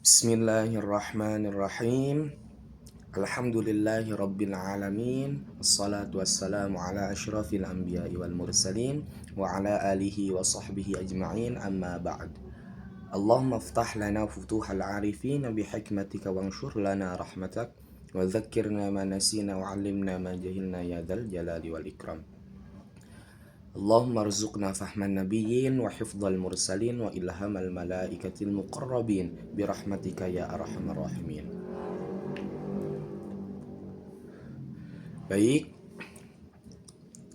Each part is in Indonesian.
Bismillahirrahmanirrahim. Alhamdulillahi rabbil alamin. Wassalatu wassalamu ala asyrafil anbiya'i wal mursalin wa ala alihi wa sahbihi ajma'in, amma ba'd. Allahumma aftah lana futuhal arifin bihikmatika wanshur lana rahmatak wa dhakkirna ma nasina wa 'allimna ma jahilna ya dzal jalali wal ikram. Allahumma rzuqna fahman nabiyyin wa hifdzal mursalin wa ilhamal malaikatil muqarrabin birahmatika ya arhamar rahimin. Baik,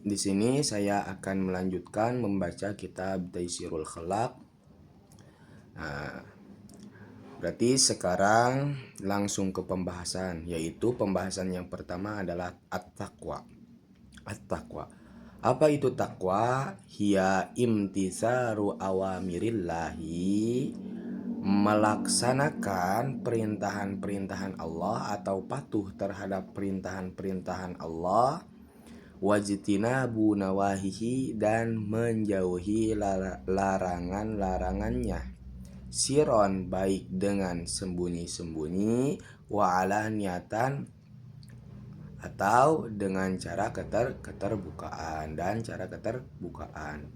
di sini saya akan melanjutkan membaca kitab Taysirul Khalaq. Berarti sekarang langsung ke pembahasan, yaitu pembahasan yang pertama adalah at-taqwa. At-taqwa. Apa itu takwa? Hiya imtisaru awamirillahi, melaksanakan perintahan-perintahan Allah atau patuh terhadap perintahan-perintahan Allah, wajtinabu nawahihi, dan menjauhi larangan-larangannya, siron, baik dengan sembunyi-sembunyi, wa alaniyatan, atau dengan cara keterbukaan dan cara keterbukaan.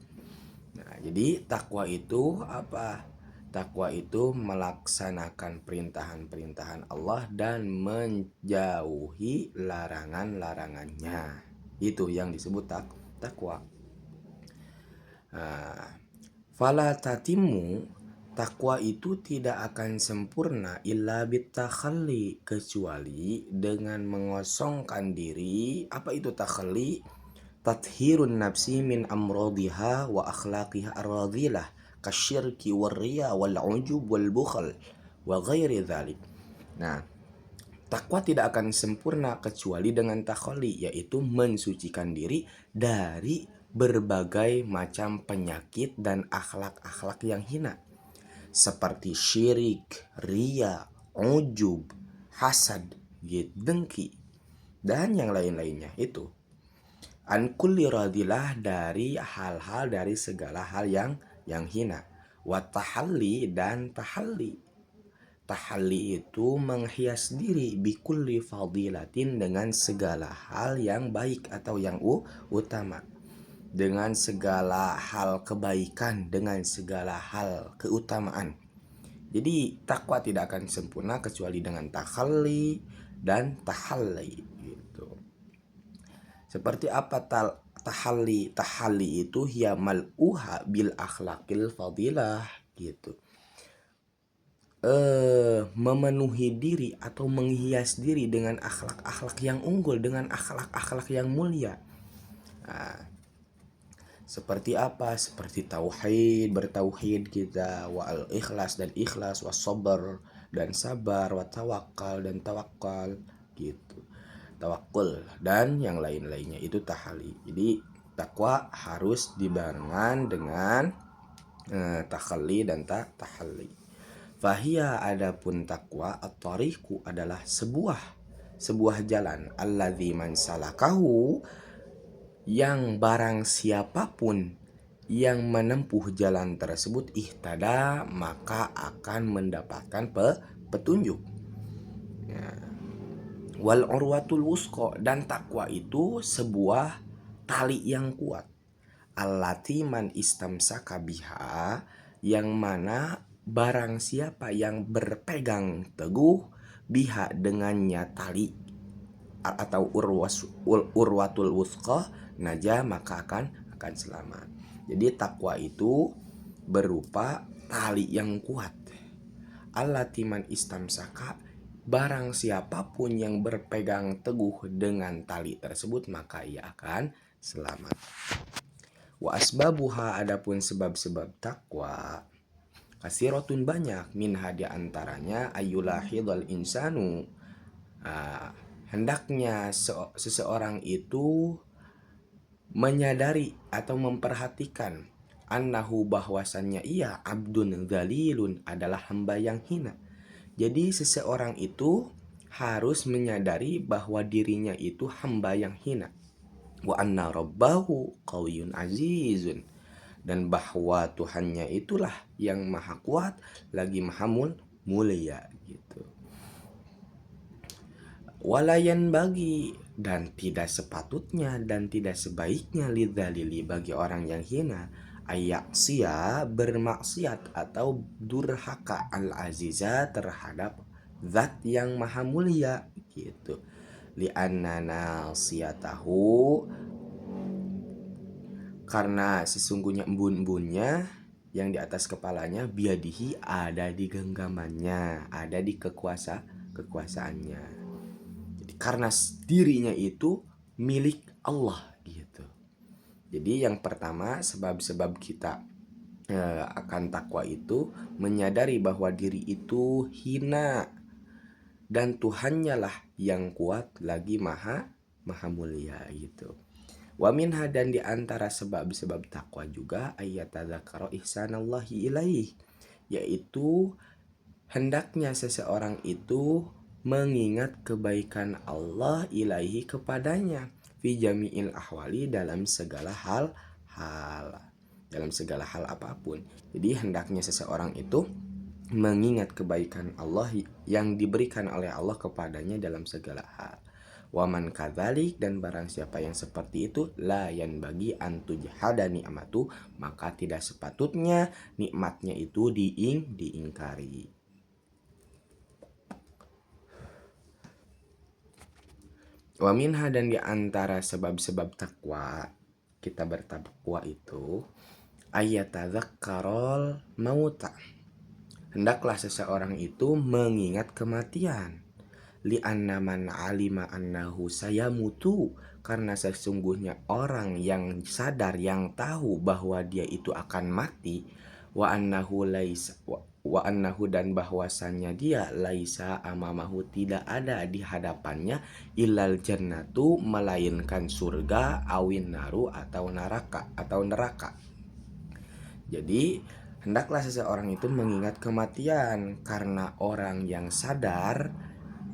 Nah, jadi takwa itu apa? Takwa itu melaksanakan perintahan-perintahan Allah dan menjauhi larangan-larangannya. Itu yang disebut takwa. Fala tatimu, takwa itu tidak akan sempurna illa bitakhalli, kecuali dengan mengosongkan diri. Apa itu takhalli? Tathhirun nafsi min amradiha wa akhlaqiha ar-radhilah kasyirki warriya wal ujub wal bukhl wa ghairi dzalik. Nah, takwa tidak akan sempurna kecuali dengan takhalli, yaitu mensucikan diri dari berbagai macam penyakit dan akhlak-akhlak yang hina, seperti syirik, riya, ujub, hasad, dengki, dan yang lain-lainnya. Itu an kulli radilah, dari hal-hal, dari segala hal yang hina. Wa tahalli, dan tahalli. Tahalli itu menghias diri bikulli fadilatin, dengan segala hal yang baik atau yang utama, dengan segala hal kebaikan, dengan segala hal keutamaan. Jadi takwa tidak akan sempurna kecuali dengan takhalli dan tahalli gitu. Seperti apa tahalli? Tahalli itu hiya mal'uha bil akhlaqil fadilah gitu. Memenuhi diri atau menghias diri dengan akhlak-akhlak yang unggul, dengan akhlak-akhlak yang mulia. Seperti apa? Seperti tauhid, bertauhid kita, wa al-ikhlas, dan ikhlas, wa sabar, dan sabar, wa tawakal, dan tawakal gitu. Tawakul dan yang lain-lainnya, itu tahali. Jadi takwa harus dibarengan dengan takhalli dan tahalli. Fahia, adapun takwa, at-tariqu, adalah sebuah jalan, alladzi man salakahu, yang barang siapapun yang menempuh jalan tersebut, ihtada, maka akan mendapatkan petunjuk. Wal urwatul wusqa, dan takwa itu sebuah tali yang kuat, allati man istamsaka biha, yang mana barang siapa yang berpegang teguh, biha, dengannya tali atau urwatul wusqa, naja, maka akan selamat. Jadi takwa itu berupa tali yang kuat, allati man istamsaka, barang siapapun yang berpegang teguh dengan tali tersebut, maka ia akan selamat. Wa asbabuha, adapun sebab-sebab takwa, kasiratun, banyak, minha, di antaranya, ayyulahidhal insanu, hendaknya seseorang itu menyadari atau memperhatikan, annahu, bahwasannya ia, abdun dzalilun, adalah hamba yang hina. Jadi seseorang itu harus menyadari bahwa dirinya itu hamba yang hina. Wa anna rabbahu qawiyyun azizun, dan bahwa Tuhannya itulah yang maha kuat lagi maha mulia gitu. Walayan bagi, dan tidak sepatutnya dan tidak sebaiknya lidzalili bagi orang yang hina ayaksia bermaksiat atau durhaka al aziza terhadap zat yang maha mulia gitu. Li'anna nasiyatahu, karena sesungguhnya embun-embunnya yang di atas kepalanya biadihi ada di genggamannya, ada di kekuasaannya. Jadi karena dirinya itu milik Allah gitu. Jadi yang pertama sebab-sebab kita akan takwa itu menyadari bahwa diri itu hina dan Tuhannya lah yang kuat lagi maha mulia gitu. Wa minha, dan di antara sebab-sebab takwa juga ayatadzakara ihsanallahi ilaih, yaitu hendaknya seseorang itu mengingat kebaikan Allah ilaihi kepadanya fi jami'il ahwali dalam segala hal apapun. Jadi hendaknya seseorang itu mengingat kebaikan Allah yang diberikan oleh Allah kepadanya dalam segala hal. Waman kadzalik, dan barang siapa yang seperti itu la yan bagi antujhada nikmatu, maka tidak sepatutnya nikmatnya itu diingkari. Wa minha, dan di antara sebab-sebab takwa kita bertakwa itu ayatadzakkarol mauta, hendaklah seseorang itu mengingat kematian. Li'anna man alima annahu sayamutu, karena sesungguhnya orang yang sadar, yang tahu bahwa dia itu akan mati, wa annahu dan bahwasannya dia laisa amamahu tidak ada di hadapannya ilal jannatu melainkan surga awin naru atau neraka. Jadi hendaklah seseorang itu mengingat kematian, karena orang yang sadar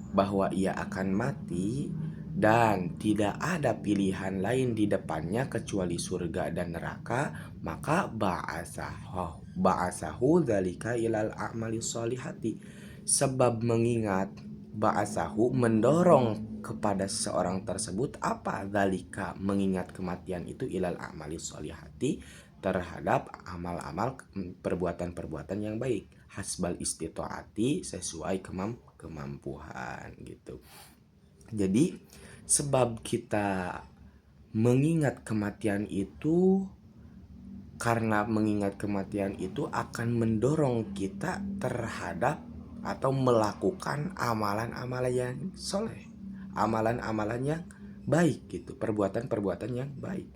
bahwa ia akan mati dan tidak ada pilihan lain di depannya kecuali surga dan neraka, maka ba'asahu dzalika ilal a'mali sholihati. Sebab mengingat ba'asahu mendorong kepada seseorang tersebut apa? Dzalika, mengingat kematian itu ilal a'mali sholihati terhadap amal-amal perbuatan-perbuatan yang baik, hasbal istitoati sesuai kemampuan gitu. Jadi sebab kita mengingat kematian itu, karena mengingat kematian itu akan mendorong kita terhadap atau melakukan amalan-amalan yang soleh, amalan-amalan yang baik gitu, perbuatan-perbuatan yang baik.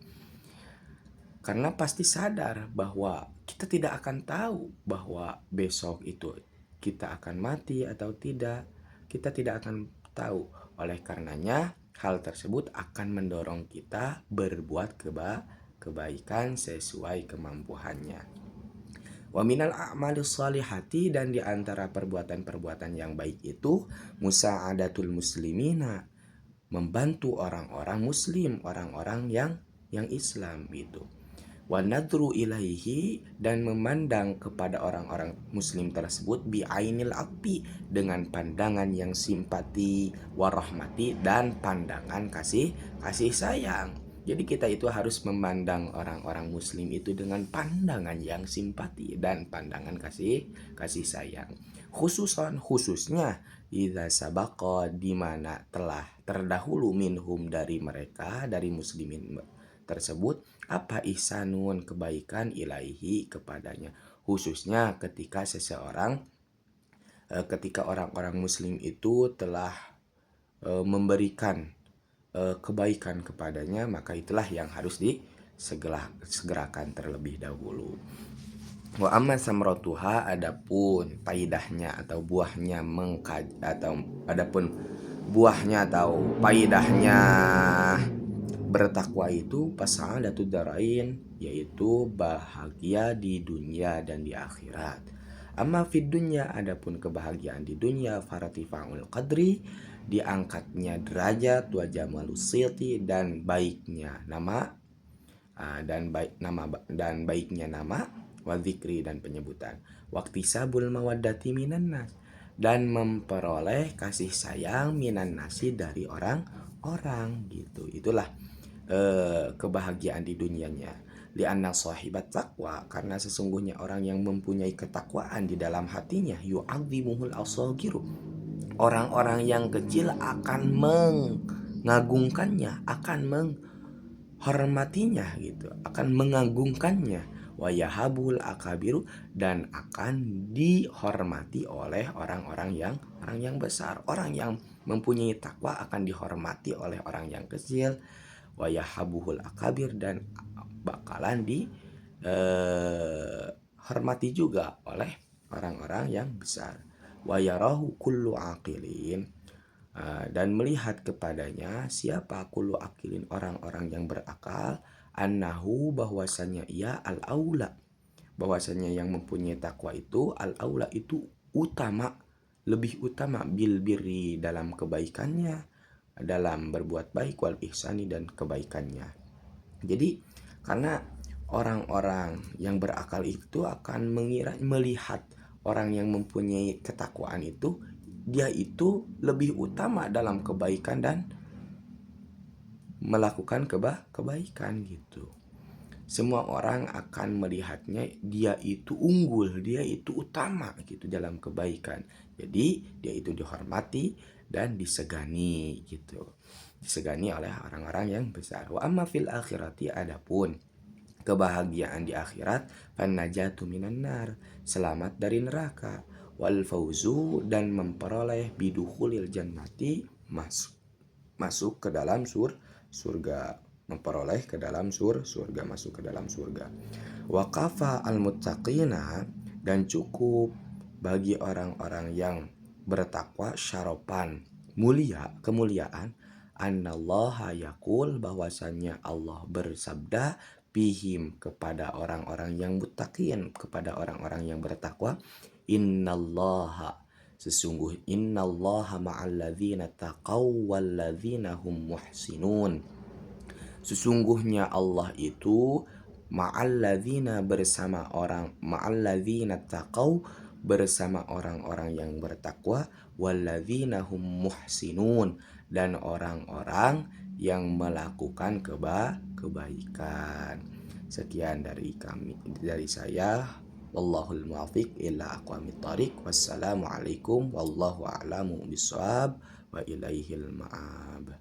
Karena pasti sadar bahwa kita tidak akan tahu bahwa besok itu kita akan mati atau tidak. Kita tidak akan tahu. Oleh karenanya hal tersebut akan mendorong kita berbuat kebaikan sesuai kemampuannya. Wa minal a'malis sholihati, dan di antara perbuatan-perbuatan yang baik itu musa'adatul muslimina, membantu orang-orang muslim, orang-orang yang Islam gitu. Wa nadru ilaihi, dan memandang kepada orang-orang muslim tersebut bi ainil api, dengan pandangan yang simpati, warahmati, dan pandangan kasih sayang. Jadi kita itu harus memandang orang-orang muslim itu dengan pandangan yang simpati dan pandangan kasih sayang. Khususnya idza sabaqa, di mana telah terdahulu minhum dari mereka, dari muslimin tersebut, apa ihsanun, kebaikan ilaihi kepadanya, khususnya ketika orang-orang muslim itu telah memberikan kebaikan kepadanya, maka itulah yang harus disegerakan terlebih dahulu. Wa amma samratuha, adapun paidahnya atau buahnya atau paidahnya bertakwa itu pas'adatud darain, yaitu bahagia di dunia dan di akhirat. Amma fid dunya, adapun kebahagiaan di dunia, faratifa'ul qadri, diangkatnya derajat, wa jamalus silti, dan baiknya nama, dan baiknya nama, wa dzikri dan penyebutan, waqtisabul mawaddati minan nas dan memperoleh kasih sayang minan nasi dari orang-orang gitu. Itulah kebahagiaan di dunianya. Lianna sahibat taqwa, karena sesungguhnya orang yang mempunyai ketakwaan di dalam hatinya, yu'azzimuhul asagiru, orang-orang yang kecil akan mengagungkannya, akan menghormatinya gitu, akan mengagungkannya. Wa yahabul akabiru, dan akan dihormati oleh orang yang besar. Orang yang mempunyai takwa akan dihormati oleh orang yang kecil. Wa yahabuhul akabir, dan bakalan dihormati juga oleh orang-orang yang besar. Wa yarahu kullu aqilin, dan melihat kepadanya siapa kullu aqilin, orang-orang yang berakal, annahu, bahwasanya ia al-aula, bahwasanya yang mempunyai takwa itu al-aula, itu utama, lebih utama, bil birri, dalam kebaikannya, dalam berbuat baik, wal ihsani, dan kebaikannya. Jadi karena orang-orang yang berakal itu akan melihat orang yang mempunyai ketakwaan itu, dia itu lebih utama dalam kebaikan dan melakukan kebaikan gitu. Semua orang akan melihatnya, dia itu unggul, dia itu utama gitu dalam kebaikan. Jadi dia itu dihormati dan disegani gitu. Disegani oleh orang-orang yang besar. Wa amma fil akhirati, adapun kebahagiaan di akhirat, fannajatu minan nar, selamat dari neraka, wal fauzu, dan memperoleh bidukhulil jannati, masuk ke dalam surga, memperoleh ke dalam surga, masuk ke dalam surga. Wa kafa al muttaqina, dan cukup bagi orang-orang yang bertakwa, syarapan, mulia, kemuliaan, annallaha yaqul, bahwasannya Allah bersabda, bihim, kepada orang-orang yang muttaqin, kepada orang-orang yang bertakwa, innallaha, sesungguh innallaha ma'alladzina taqaw walladzina hum muhsinun, sesungguhnya Allah itu ma'alladzina, bersama orang, ma'alladzina taqaw, bersama orang-orang yang bertakwa, walladzina hum muhsinun, dan orang-orang yang melakukan kebaikan. Sekian dari saya. Wallahul muwaffiq ila aqwamit thoriq. Wassalamualaikum wallahu a'lamu bissawab wa ilaihil ma'ab.